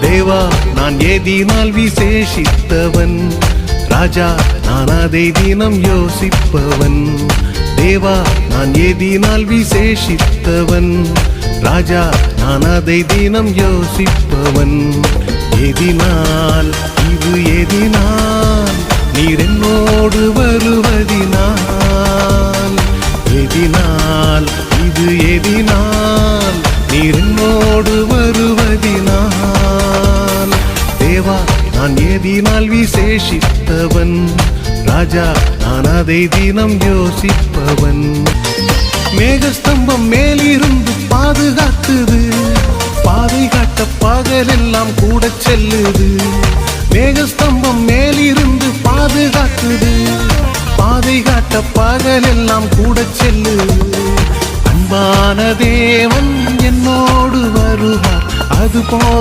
தேவா நான் ஏதினால் விசேஷித்தவன், ராஜா நான் அதை தினம் யோசிப்பவன். தேவா நான் ஏதினால் விசேஷித்தவன், ராஜா நான் அதை தினம் யோசிப்பவன். ஏதினால் இது ஏதினால் நீர் என்னோடு வருவதினால், ஏதினால் இது ஏதினால் நீர் என்னோடு வருவதினால். தேவா நான் ஏதினால் விசேஷித்தவன், ராஜா நான் அதை தினம் யோசிப்பவன். மேகஸ்தம்பம் மேலிருந்து பாதுகாக்குது, பாதை காட்ட பகலெல்லாம் கூட செல்லுது. மேகஸ்தம்பம் மேலிருந்து பாதுகாக்குது, பாதை காட்ட பகலெல்லாம் கூட செல்லுது. அன்பான தேவன் என்னோடு வருவார், அது